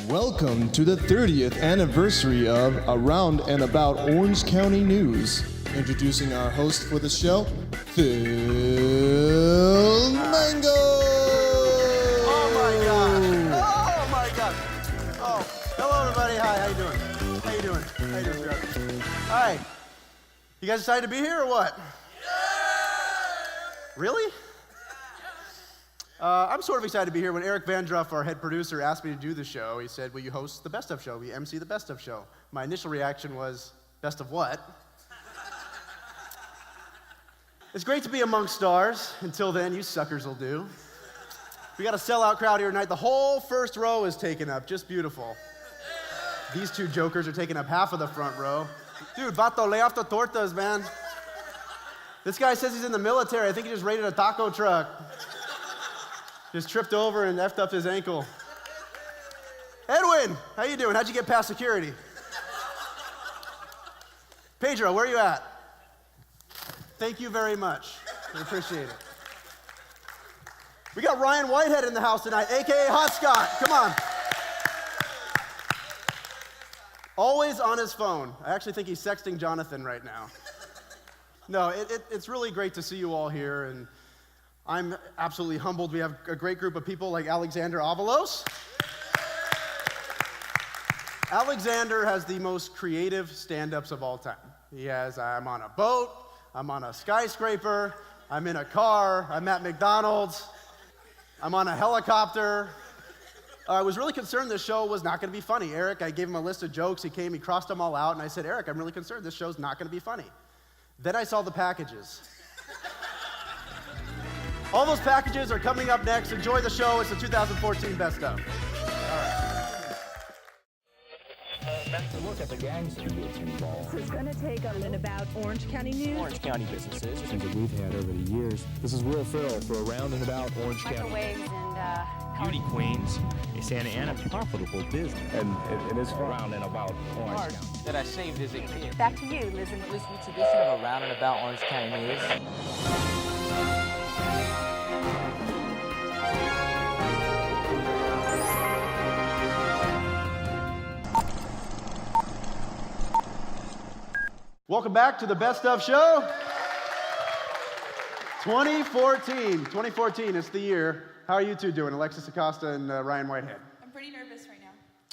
Welcome to the 30th anniversary of Around and About Orange County News. Introducing our host for the show, Phil Mango. Oh my God! Oh my God! Oh, hello everybody. Hi, how you doing? How you doing? How you doing, sweetheart? All right. You guys excited to be here or what? Yeah! Really? I'm sort of excited to be here. When Eric Vandruff, our head producer, asked me to do the show, he said, will you host the Best Of show? Will you MC the Best Of show? My initial reaction was, best of what? It's great to be amongst stars. Until then, you suckers will do. We got a sellout crowd here tonight. The whole first row is taken up. Just beautiful. These two jokers are taking up half of the front row. Dude, vato, lay off the tortas, man. This guy says he's in the military. I think he just raided a taco truck. Just tripped over and effed up his ankle. Edwin, how you doing? How'd you get past security? Pedro, where are you at? Thank you very much. We appreciate it. We got Ryan Whitehead in the house tonight, AKA Hot Scott. Come on. Always on his phone. I actually think he's sexting Jonathan right now. No, it's really great to see you all here, and I'm absolutely humbled. We have a great group of people like Alexander Avalos. Alexander has the most creative stand-ups of all time. He has, I'm on a boat, I'm on a skyscraper, I'm in a car, I'm at McDonald's, I'm on a helicopter. I was really concerned this show was not going to be funny. Eric, I gave him a list of jokes. He came, he crossed them all out, and I said, Eric, I'm really concerned this show's not going to be funny. Then I saw the packages. All those packages are coming up next. Enjoy the show. It's the 2014 Best Of. To look at the gangs that get involved. So it's going to take a little about Orange County news. Orange County businesses. Things that we've had over the years. This is Will Ferrell for Around and About Orange County. Microwaves and Beauty Queens, a Santa Ana profitable business. And it is Around and About Orange County. That I saved as a kid. back to you, listen. This edition of Around and About Orange County News. Welcome back to the Best Of show. 2014 is the year. How are you two doing, Alexis Acosta and Ryan Whitehead? I'm pretty nervous right now.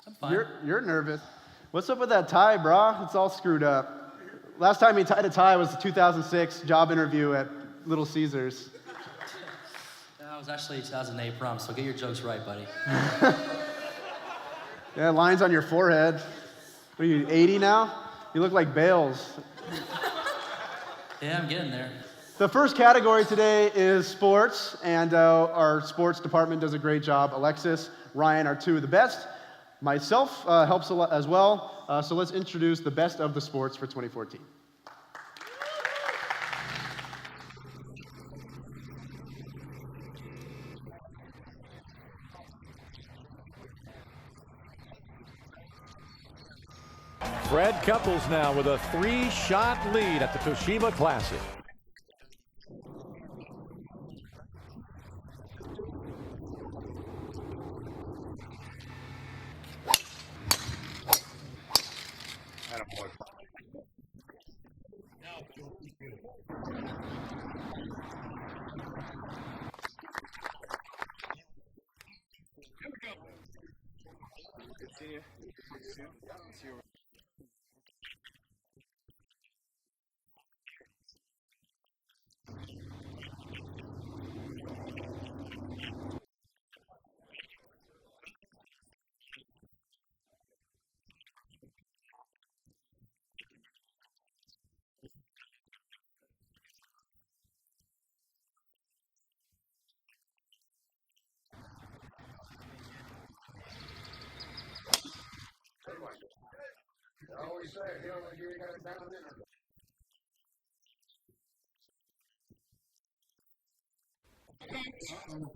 I'm fine. You're nervous. What's up with that tie, brah? It's all screwed up. Last time he tied a tie was the 2006 job interview at Little Caesars. That was actually 2008 prom, so get your jokes right, buddy. Yeah, lines on your forehead. What are you, 80 now? You look like Bales. Yeah, I'm getting there. The first category today is sports, and our sports department does a great job. Alexis, Ryan are two of the best. Myself helps a lot as well. So let's introduce the best of the sports for 2014. Fred Couples now with a 3-shot lead at the Toshiba Classic.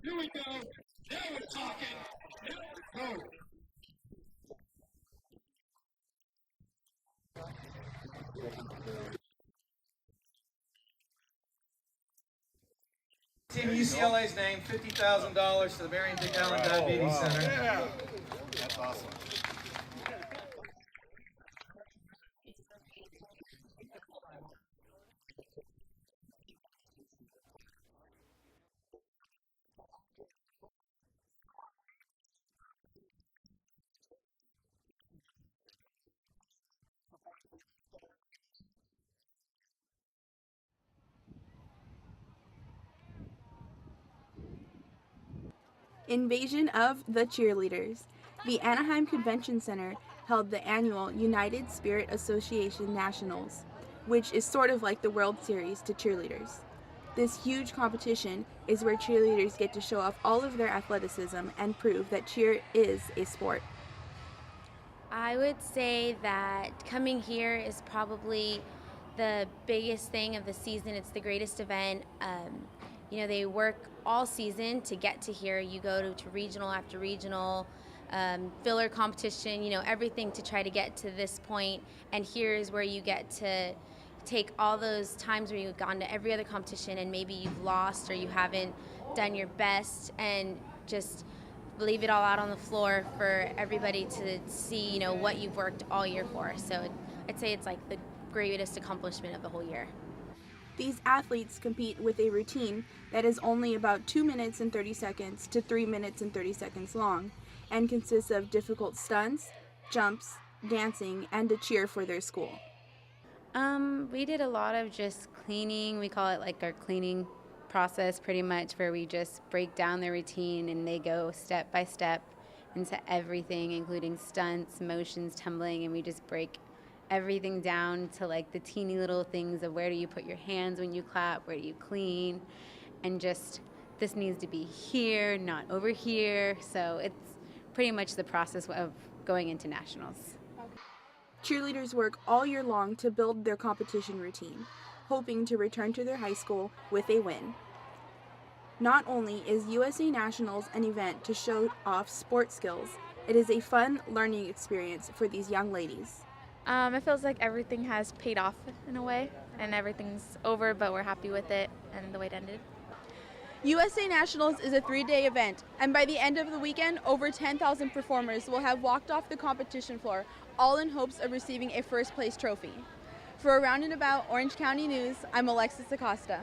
Here we go. Now we're talking. Go. Team UCLA's name $50,000 to the Barrington Allen Diabetes Center. Yeah. That's awesome. Invasion of the cheerleaders. The Anaheim Convention Center held the annual United Spirit Association Nationals, which is sort of like the World Series to cheerleaders. This huge competition is where cheerleaders get to show off all of their athleticism and prove that cheer is a sport. I would say that coming here is probably the biggest thing of the season. It's the greatest event. They work all season to get to here. You go to regional after regional, filler competition, everything to try to get to this point. And here is where you get to take all those times where you've gone to every other competition and maybe you've lost or you haven't done your best and just leave it all out on the floor for everybody to see, what you've worked all year for. So I'd say it's like the greatest accomplishment of the whole year. These athletes compete with a routine that is only about 2 minutes and 30 seconds to 3 minutes and 30 seconds long and consists of difficult stunts, jumps, dancing, and a cheer for their school. We did a lot of just cleaning. We call it like our cleaning process pretty much, where we just break down the routine and they go step by step into everything, including stunts, motions, tumbling, and we just break everything down to like the teeny little things of where do you put your hands when you clap, where do you clean, and just this needs to be here, not over here. So it's pretty much the process of going into nationals. Cheerleaders work all year long to build their competition routine, hoping to return to their high school with a win. Not only is USA Nationals an event to show off sport skills, it is a fun learning experience for these young ladies. It feels like everything has paid off in a way, and everything's over, but we're happy with it and the way it ended. USA Nationals is a 3-day event, and by the end of the weekend, over 10,000 performers will have walked off the competition floor, all in hopes of receiving a first-place trophy. For Around and About Orange County News, I'm Alexis Acosta.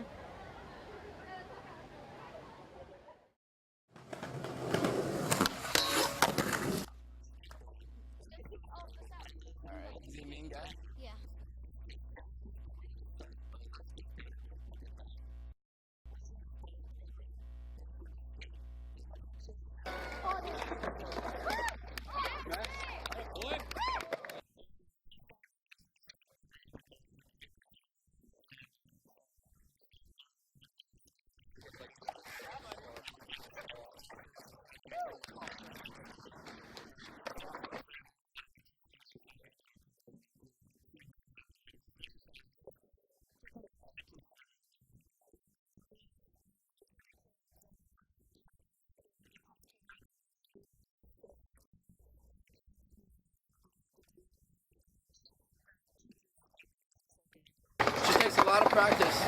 Just takes a lot of practice.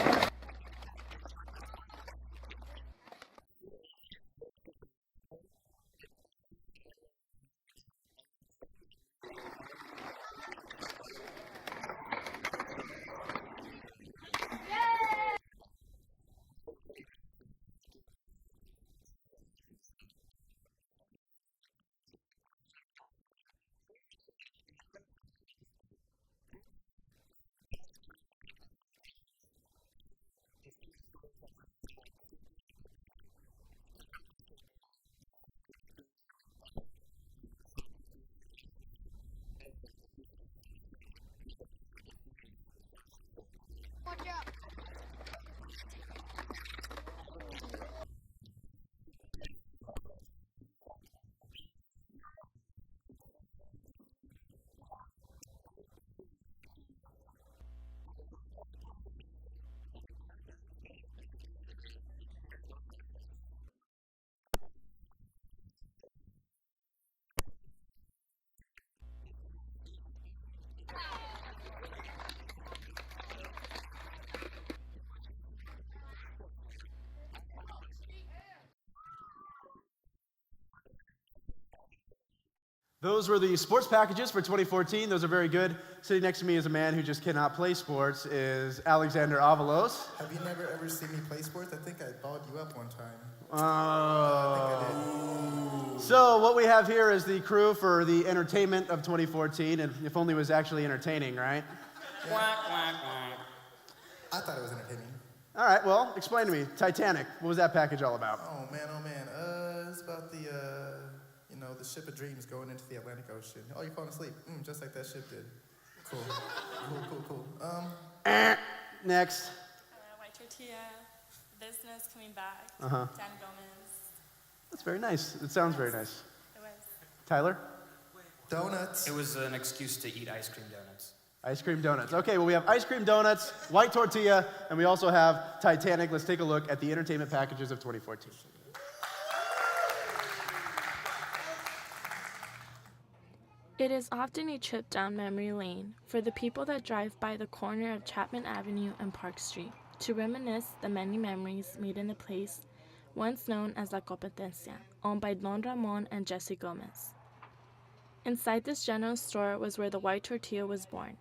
Those were the sports packages for 2014. Those are very good. Sitting next to me is a man who just cannot play sports, is Alexander Avalos. Have you never ever seen me play sports? I think I balled you up one time. Oh. I think I did. So what we have here is the crew for the entertainment of 2014, and if only it was actually entertaining, right? Yeah. I thought it was entertaining. All right, well, explain to me. Titanic, what was that package all about? Oh man. It's about the ship of dreams going into the Atlantic Ocean. Oh, you're falling asleep. Just like that ship did. Cool. Cool. Next. White tortilla, business coming back. Uh-huh. Dan Gomez. That's very nice. It sounds very nice. It was. Tyler? Donuts. It was an excuse to eat ice cream donuts. Ice cream donuts. Okay, well, we have ice cream donuts, white tortilla, and we also have Titanic. Let's take a look at the entertainment packages of 2014. It is often a trip down memory lane for the people that drive by the corner of Chapman Avenue and Park Street to reminisce the many memories made in the place once known as La Competencia, owned by Don Ramon and Jesse Gomez. Inside this general store was where the white tortilla was born.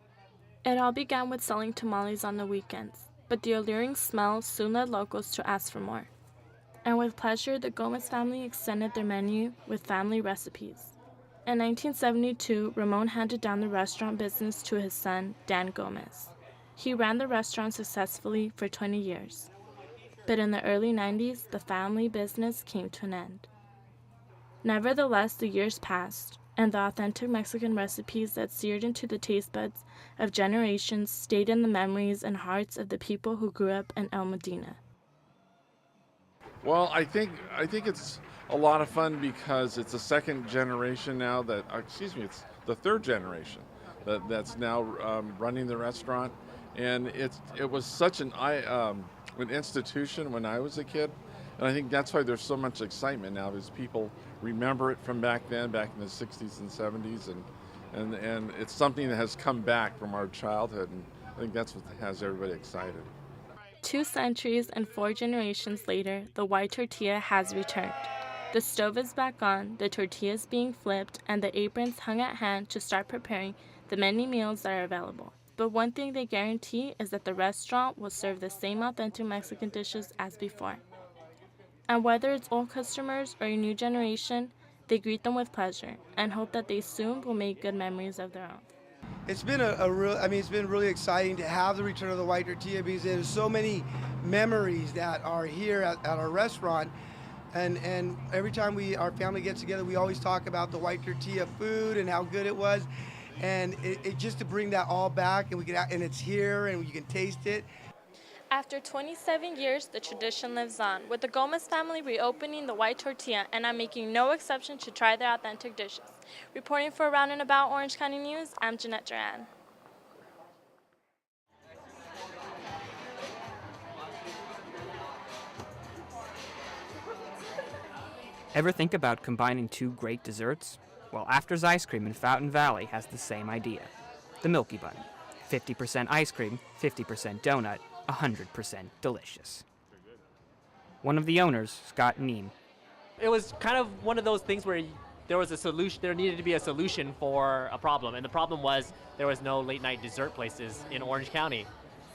It all began with selling tamales on the weekends, but the alluring smell soon led locals to ask for more. And with pleasure, the Gomez family extended their menu with family recipes. In 1972, Ramon handed down the restaurant business to his son, Dan Gomez. He ran the restaurant successfully for 20 years. But in the early 90s, the family business came to an end. Nevertheless, the years passed, and the authentic Mexican recipes that seared into the taste buds of generations stayed in the memories and hearts of the people who grew up in El Medina. Well, I think it's a lot of fun because it's the second generation now it's the third generation that's now running the restaurant, and it was such an institution when I was a kid, and I think that's why there's so much excitement now because people remember it from back then, back in the 60s and 70s, and it's something that has come back from our childhood, and I think that's what has everybody excited. 2 centuries and 4 generations later, the white tortilla has returned. The stove is back on, the tortillas being flipped, and the aprons hung at hand to start preparing the many meals that are available. But one thing they guarantee is that the restaurant will serve the same authentic Mexican dishes as before. And whether it's old customers or a new generation, they greet them with pleasure and hope that they soon will make good memories of their own. It's been it's been really exciting to have the return of the white tortilla because there's so many memories that are here at our restaurant. And every time our family gets together, we always talk about the white tortilla food and how good it was. And it just to bring that all back, and it's here, and you can taste it. After 27 years, the tradition lives on, with the Gomez family reopening the white tortilla, and I'm making no exception to try their authentic dishes. Reporting for Around and About Orange County News, I'm Jeanette Duran. Ever think about combining 2 great desserts? Well, After's Ice Cream in Fountain Valley has the same idea. The Milky Bun. 50% ice cream, 50% donut, 100% delicious. One of the owners, Scott Neem. It was kind of one of those things where there was a solution. There needed to be a solution for a problem, and the problem was there was no late night dessert places in Orange County.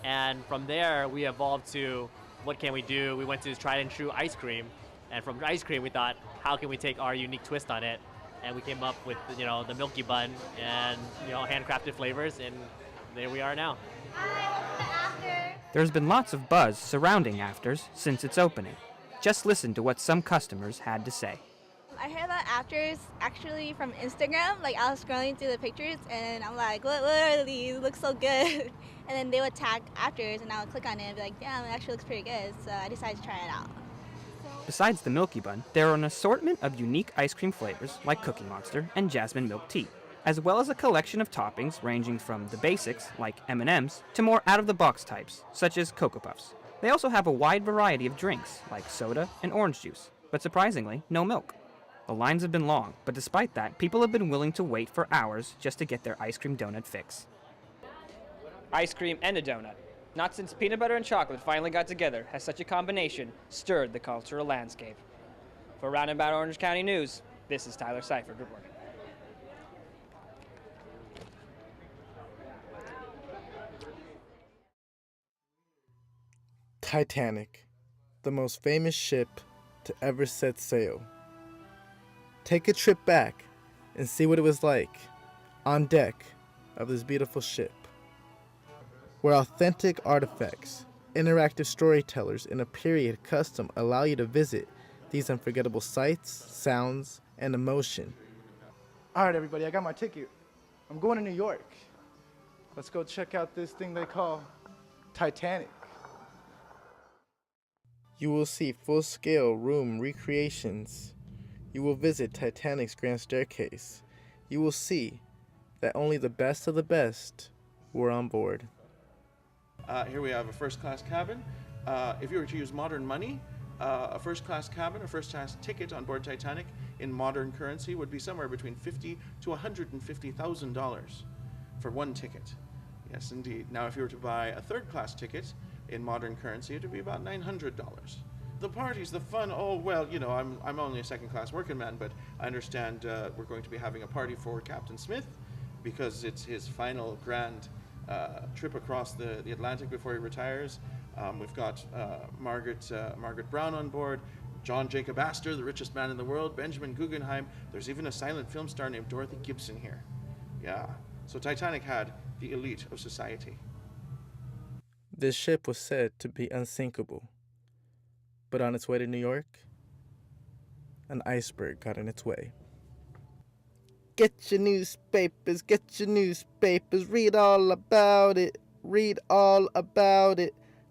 And from there, we evolved to what can we do? We went to tried and true ice cream, and from ice cream, we thought, how can we take our unique twist on it? And we came up with the Milky Bun and handcrafted flavors, and there we are now. There's been lots of buzz surrounding Afters since its opening. Just listen to what some customers had to say. I heard about Afters actually from Instagram. I was scrolling through the pictures and I'm like, what are these? It looks so good. And then they would tag Afters and I would click on it and be like, damn, it actually looks pretty good. So I decided to try it out. Besides the Milky Bun, there are an assortment of unique ice cream flavors like Cookie Monster and Jasmine Milk Tea, as well as a collection of toppings ranging from the basics, like M&Ms, to more out-of-the-box types, such as Cocoa Puffs. They also have a wide variety of drinks, like soda and orange juice, but surprisingly, no milk. The lines have been long, but despite that, people have been willing to wait for hours just to get their ice cream donut fix. Ice cream and a donut. Not since peanut butter and chocolate finally got together has such a combination stirred the cultural landscape. For Roundabout Orange County News, this is Tyler Seifert reporting. Titanic, the most famous ship to ever set sail. Take a trip back and see what it was like on deck of this beautiful ship, where authentic artifacts, interactive storytellers, and a period custom allow you to visit these unforgettable sights, sounds, and emotion. All right, everybody, I got my ticket. I'm going to New York. Let's go check out this thing they call Titanic. You will see full-scale room recreations. You will visit Titanic's grand staircase. You will see that only the best of the best were on board. Here we have a first-class cabin. If you were to use modern money, a first-class cabin, a first-class ticket on board Titanic in modern currency would be somewhere between $50,000 to $150,000 for one ticket. Yes, indeed. Now, if you were to buy a third-class ticket in modern currency, it would be about $900. The parties, the fun, oh, well, you know, I'm only a second-class working man, but I understand we're going to be having a party for Captain Smith because it's his final grand trip across the Atlantic before he retires. We've got Margaret Brown on board, John Jacob Astor, the richest man in the world, Benjamin Guggenheim. There's even a silent film star named Dorothy Gibson here. Yeah, so Titanic had the elite of society. This ship was said to be unsinkable, but on its way to New York, an iceberg got in its way. Get your newspapers, read all about it,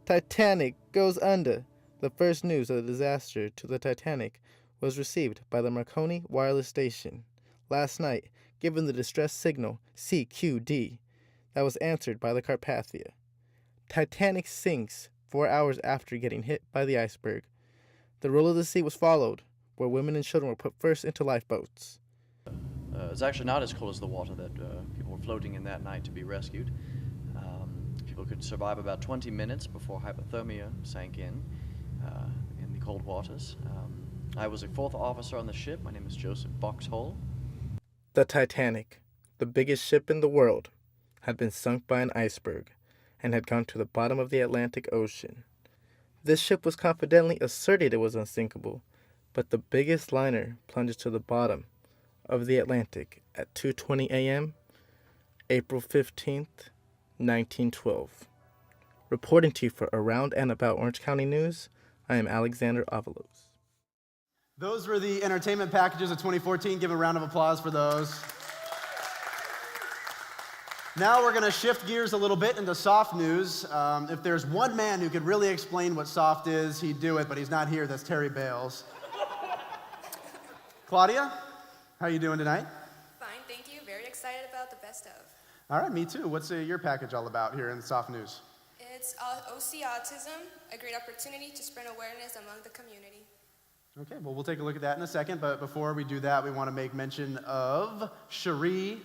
Titanic goes under. The first news of the disaster to the Titanic was received by the Marconi wireless station last night, given the distress signal CQD that was answered by the Carpathia. Titanic sinks 4 hours after getting hit by the iceberg. The roll of the sea was followed, where women and children were put first into lifeboats. It's actually not as cold as the water that people were floating in that night to be rescued. People could survive about 20 minutes before hypothermia sank in the cold waters. I was a fourth officer on the ship. My name is Joseph Boxhole. The Titanic, the biggest ship in the world, had been sunk by an iceberg and had gone to the bottom of the Atlantic Ocean. This ship was confidently asserted it was unsinkable, but the biggest liner plunged to the bottom of the Atlantic at 2:20 a.m., April 15th, 1912. Reporting to you for Around and About Orange County News, I am Alexander Avalos. Those were the entertainment packages of 2014. Give a round of applause for those. Now we're going to shift gears a little bit into soft news. If there's one man who could really explain what soft is, he'd do it, but he's not here. That's Terry Bales. Claudia, how are you doing tonight? Fine, thank you. Very excited about the best of. All right, me too. What's your package all about here in the soft news? It's AAOC Autism, a great opportunity to spread awareness among the community. Okay, well, we'll take a look at that in a second, but before we do that, we want to make mention of Cherie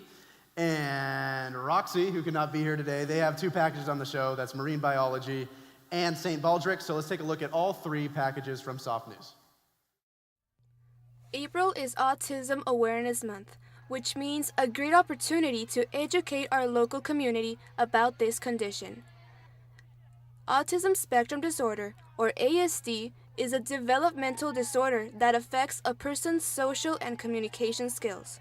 and Roxy, who could not be here today. They have two packages on the show. That's marine biology and St. Baldrick. So let's take a look at all three packages from Soft News. April is Autism Awareness Month, which means a great opportunity to educate our local community about this condition. Autism spectrum disorder, or ASD, is a developmental disorder that affects a person's social and communication skills.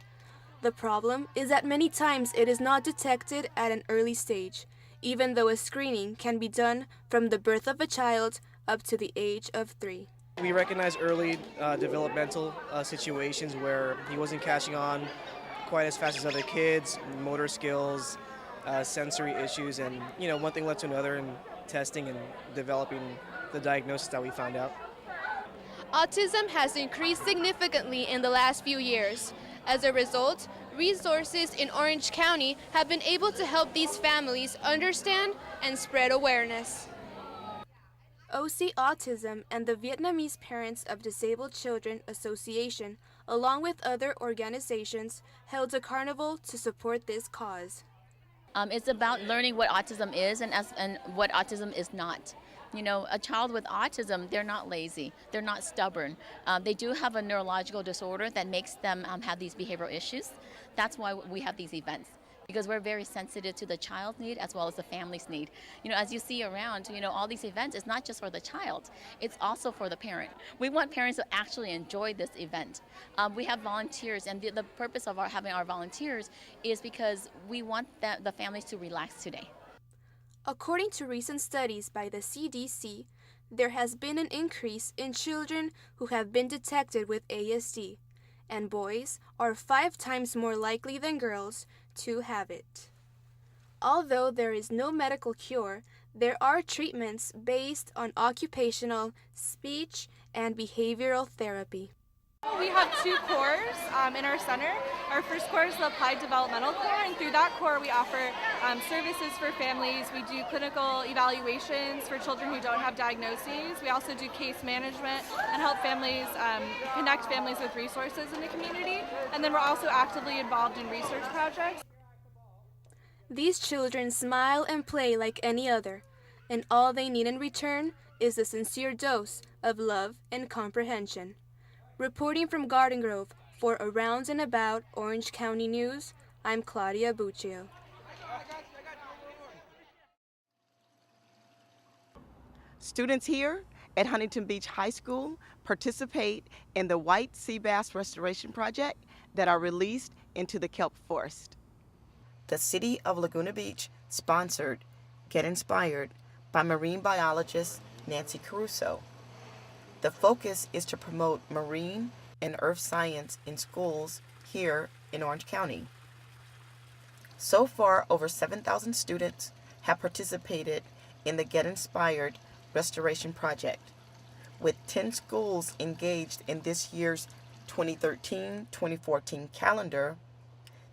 The problem is that many times it is not detected at an early stage, even though a screening can be done from the birth of a child up to the age of 3. We recognize early developmental situations where he wasn't catching on quite as fast as other kids, motor skills, sensory issues, and one thing led to another in testing and developing the diagnosis that we found out. Autism has increased significantly in the last few years. As a result, resources in Orange County have been able to help these families understand and spread awareness. OC Autism and the Vietnamese Parents of Disabled Children Association, along with other organizations, held a carnival to support this cause. It's about learning what autism is and what autism is not. A child with autism, they're not lazy, they're not stubborn. They do have a neurological disorder that makes them have these behavioral issues. That's why we have these events, because we're very sensitive to the child's need as well as the family's need. You know, as you see around, you know, all these events, it's not just for the child, it's also for the parent. We want parents to actually enjoy this event. We have volunteers, and the purpose of having our volunteers is because we want the families to relax today. According to recent studies by the CDC, there has been an increase in children who have been detected with ASD, and boys are 5 times more likely than girls to have it. Although there is no medical cure, there are treatments based on occupational, speech, and behavioral therapy. We have 2 cores in our center. Our first core is the Applied Developmental Core, and through that core we offer services for families. We do clinical evaluations for children who don't have diagnoses. We also do case management and help families connect families with resources in the community. And then we're also actively involved in research projects. These children smile and play like any other, and all they need in return is a sincere dose of love and comprehension. Reporting from Garden Grove for Around and About Orange County News, I'm Claudia Buccio. Students here at Huntington Beach High School participate in the white sea bass restoration project that are released into the kelp forest. The City of Laguna Beach sponsored Get Inspired by marine biologist Nancy Caruso. The focus is to promote marine and earth science in schools here in Orange County. So far, over 7,000 students have participated in the Get Inspired Restoration Project, with 10 schools engaged in this year's 2013-2014 calendar.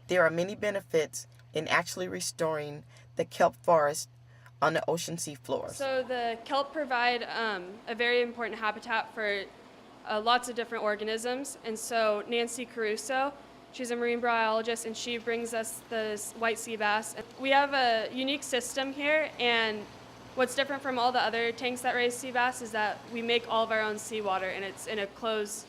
There are many benefits in actually restoring the kelp forest on the ocean seafloors. So the kelp provide a very important habitat for lots of different organisms, and so Nancy Caruso, she's a marine biologist, and she brings us the white sea bass. We have a unique system here, and what's different from all the other tanks that raise sea bass is that we make all of our own seawater, and it's in a closed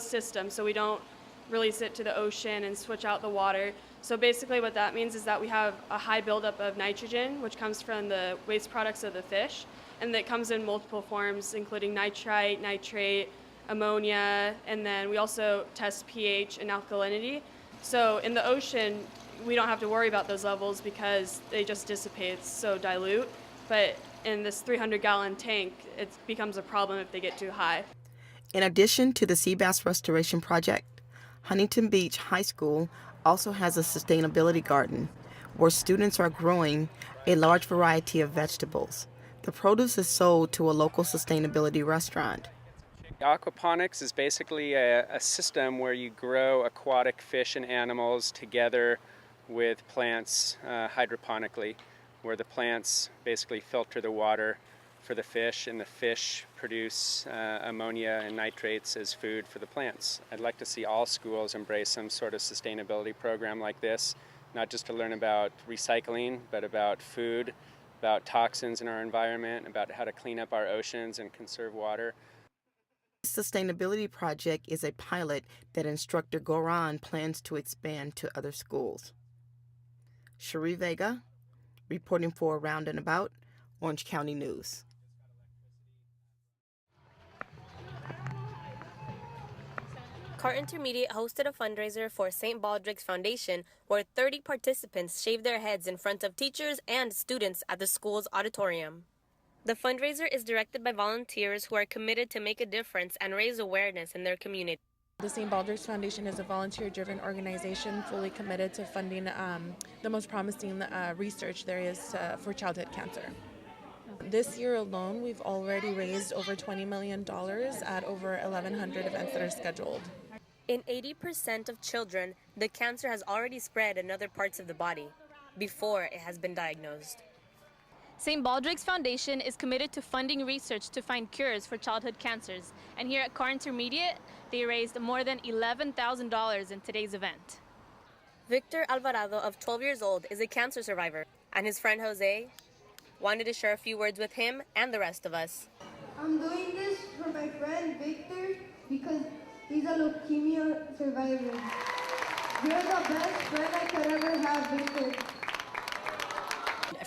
system, so we don't release it to the ocean and switch out the water. So basically what that means is that we have a high buildup of nitrogen, which comes from the waste products of the fish, and that comes in multiple forms, including nitrite, nitrate, ammonia, and then we also test pH and alkalinity. So in the ocean, we don't have to worry about those levels because they just dissipate, it's so dilute. But in this 300-gallon tank, it becomes a problem if they get too high. In addition to the Sea Bass Restoration Project, Huntington Beach High School also has a sustainability garden where students are growing a large variety of vegetables. The produce is sold to a local sustainability restaurant. Aquaponics is basically a system where you grow aquatic fish and animals together with plants hydroponically, where the plants basically filter the water for the fish, and the fish produce ammonia and nitrates as food for the plants. I'd like to see all schools embrace some sort of sustainability program like this, not just to learn about recycling, but about food, about toxins in our environment, about how to clean up our oceans and conserve water. This sustainability project is a pilot that instructor Goran plans to expand to other schools. Cherie Vega, reporting for Around and About Orange County News. Cart Intermediate hosted a fundraiser for St. Baldrick's Foundation where 30 participants shaved their heads in front of teachers and students at the school's auditorium. The fundraiser is directed by volunteers who are committed to make a difference and raise awareness in their community. The St. Baldrick's Foundation is a volunteer-driven organization fully committed to funding the most promising research there is for childhood cancer. This year alone, we've already raised over $20 million at over 1,100 events that are scheduled. In 80% of children, the cancer has already spread in other parts of the body before it has been diagnosed. St. Baldrick's Foundation is committed to funding research to find cures for childhood cancers, and here at Cart Intermediate, they raised more than $11,000 in today's event. Victor Alvarado, of 12 years old, is a cancer survivor, and his friend Jose wanted to share a few words with him and the rest of us. I'm doing this for my friend Victor because he's a leukemia survivor. You're the best friend I could ever have, Victor.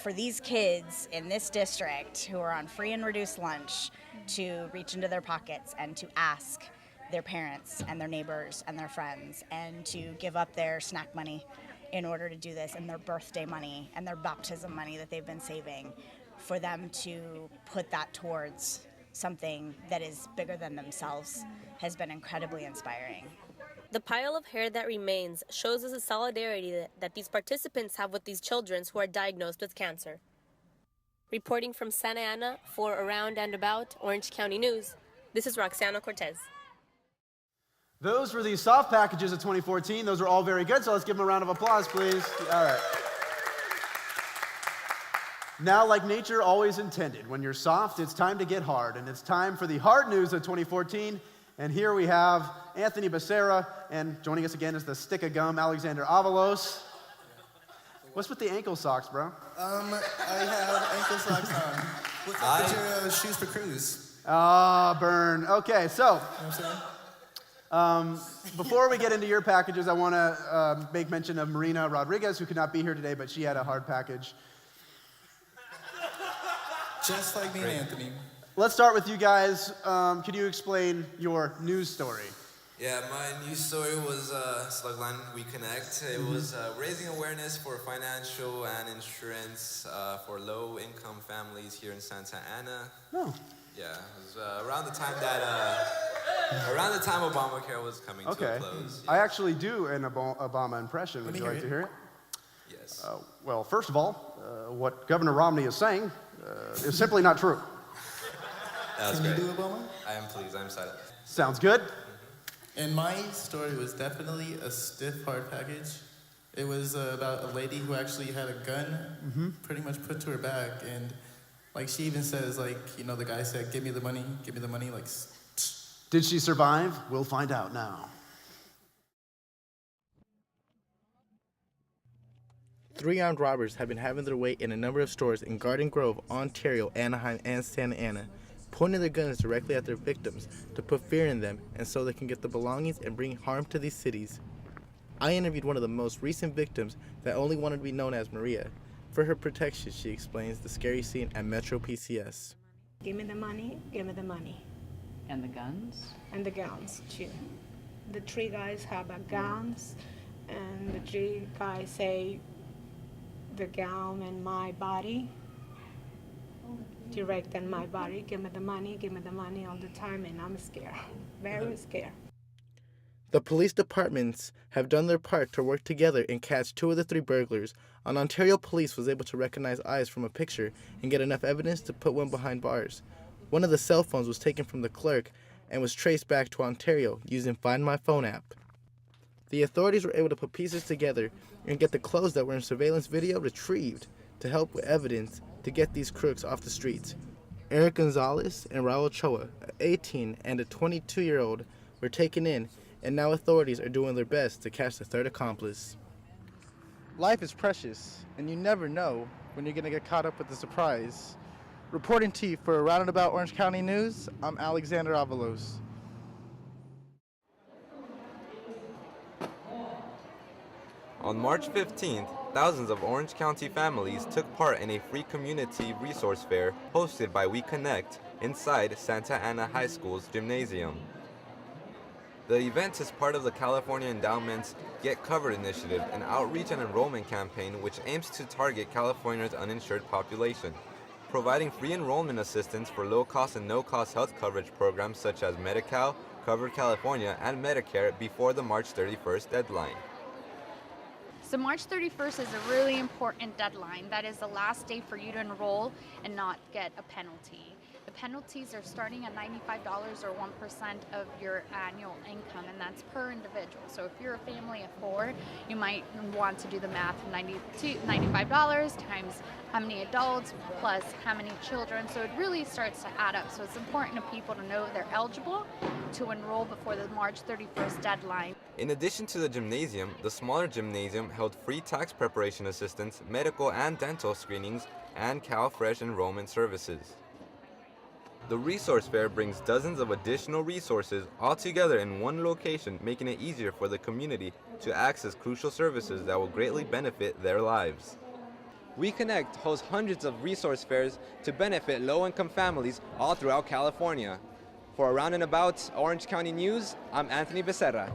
For these kids in this district who are on free and reduced lunch to reach into their pockets and to ask their parents and their neighbors and their friends and to give up their snack money in order to do this, and their birthday money and their baptism money that they've been saving, for them to put that towards something that is bigger than themselves has been incredibly inspiring. The pile of hair that remains shows us the solidarity that these participants have with these children who are diagnosed with cancer. Reporting from Santa Ana for Around and About Orange County News, this is Roxana Cortez. Those were the soft packages of 2014. Those were all very good, so let's give them a round of applause, please. All right. Now, like nature always intended, when you're soft, it's time to get hard, and it's time for the hard news of 2014. And here we have Anthony Becerra, and joining us again is the stick of gum, Alexander Avalos. What's with the ankle socks, bro? I have ankle socks on. What's up with your shoes for cruise? Ah, burn. Okay, so You know what I'm saying? before we get into your packages, I want to make mention of Marina Rodriguez, who could not be here today, but she had a hard package. Just like me and Anthony. Let's start with you guys. Could you explain your news story? Yeah, my news story was Slugline We Connect. It was raising awareness for financial and insurance for low-income families here in Santa Ana. Oh. Yeah, it was around the time Obamacare was coming to a close. I actually do an Obama impression. Would you like to hear it? Yes. Well, first of all, what Governor Romney is saying is simply not true. That was Can great. you do Obama? I am pleased. I'm excited. Sounds good. And my story was definitely a stiff, hard package. It was about a lady who actually had a gun pretty much put to her back. And like she even says, like, you know, the guy said, give me the money, like. Did she survive? We'll find out now. 3 armed robbers have been having their way in a number of stores in Garden Grove, Ontario, Anaheim, and Santa Ana, pointing their guns directly at their victims to put fear in them and so they can get the belongings and bring harm to these cities. I interviewed one of the most recent victims that only wanted to be known as Maria. For her protection, she explains the scary scene at Metro PCS. Give me the money, give me the money. And the guns? And the guns, too. The 3 guys have guns, and the 3 guys say, the gun and my body, direct on my body, give me the money all the time, and I'm scared, very scared. The police departments have done their part to work together and catch 2 of the 3 burglars. And Ontario police was able to recognize eyes from a picture and get enough evidence to put one behind bars. One of the cell phones was taken from the clerk and was traced back to Ontario using Find My Phone app. The authorities were able to put pieces together and get the clothes that were in surveillance video retrieved to help with evidence to get these crooks off the streets. Eric Gonzalez and Raul Choa, an 18 and a 22-year-old, were taken in, and now authorities are doing their best to catch the 3rd accomplice. Life is precious, and you never know when you're going to get caught up with the surprise. Reporting to you for Around and About Orange County News, I'm Alexander Avalos. On March 15th, thousands of Orange County families took part in a free community resource fair hosted by We Connect inside Santa Ana High School's gymnasium. The event is part of the California Endowment's Get Covered initiative, an outreach and enrollment campaign which aims to target California's uninsured population, providing free enrollment assistance for low-cost and no-cost health coverage programs such as Medi-Cal, Covered California, and Medicare before the March 31st deadline. So March 31st is a really important deadline. That is the last day for you to enroll and not get a penalty. The penalties are starting at $95 or 1% of your annual income, and that's per individual. So if you're a family of 4, you might want to do the math of $95 times how many adults plus how many children. So it really starts to add up. So it's important to people to know they're eligible to enroll before the March 31st deadline. In addition to the gymnasium, the smaller gymnasium held free tax preparation assistance, medical and dental screenings, and CalFresh enrollment services. The resource fair brings dozens of additional resources all together in one location, making it easier for the community to access crucial services that will greatly benefit their lives. We Connect hosts hundreds of resource fairs to benefit low-income families all throughout California. For Around and About Orange County News, I'm Anthony Becerra.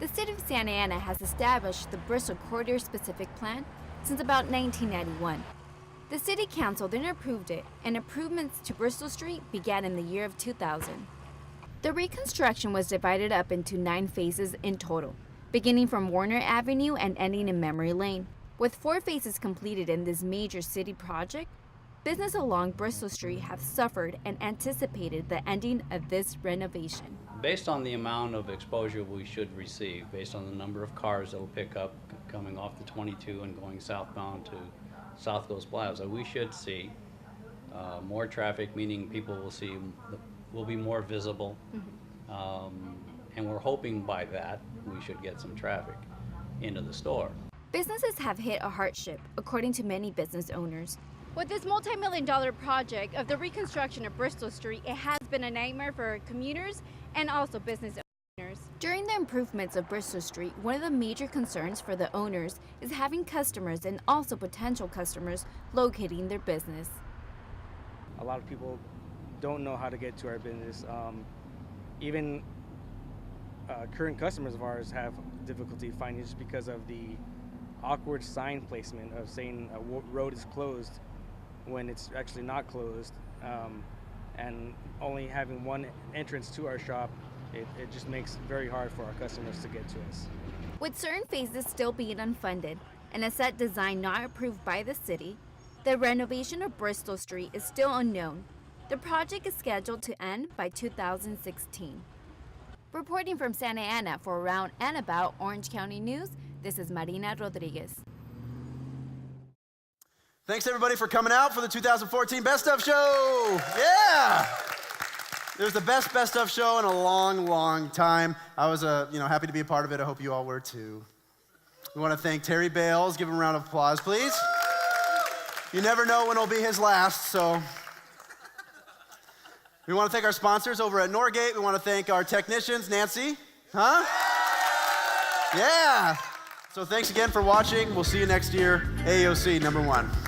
The City of Santa Ana has established the Bristol Corridor Specific Plan since about 1991. The City Council then approved it, and improvements to Bristol Street began in the year of 2000. The reconstruction was divided up into 9 phases in total, beginning from Warner Avenue and ending in Memory Lane. With 4 phases completed in this major city project, business along Bristol Street have suffered and anticipated the ending of this renovation. Based on the amount of exposure we should receive, based on the number of cars that will pick up coming off the 22 and going southbound to South Coast Plaza, we should see more traffic, meaning people will be more visible. And we're hoping by that we should get some traffic into the store. Businesses have hit a hardship, according to many business owners. With this multi-million-dollar project of the reconstruction of Bristol Street, it has been a nightmare for commuters and also business owners. During the improvements of Bristol Street, one of the major concerns for the owners is having customers and also potential customers locating their business. A lot of people don't know how to get to our business. Even current customers of ours have difficulty finding just because of the awkward sign placement of saying a road is closed when it's actually not closed, and only having one entrance to our shop, it just makes it very hard for our customers to get to us. With certain phases still being unfunded and a set design not approved by the city, the renovation of Bristol Street is still unknown. The project is scheduled to end by 2016. Reporting from Santa Ana for Around and About Orange County News, this is Marina Rodriguez. Thanks everybody for coming out for the 2014 Best Of Show. Yeah! It was the best of show in a long time. I was happy to be a part of it. I hope you all were too. We want to thank Terry Bales. Give him a round of applause, please. You never know when it'll be his last, so. We want to thank our sponsors over at Norgate. We want to thank our technicians, Nancy. Huh? Yeah. So thanks again for watching. We'll see you next year. AAOC #1.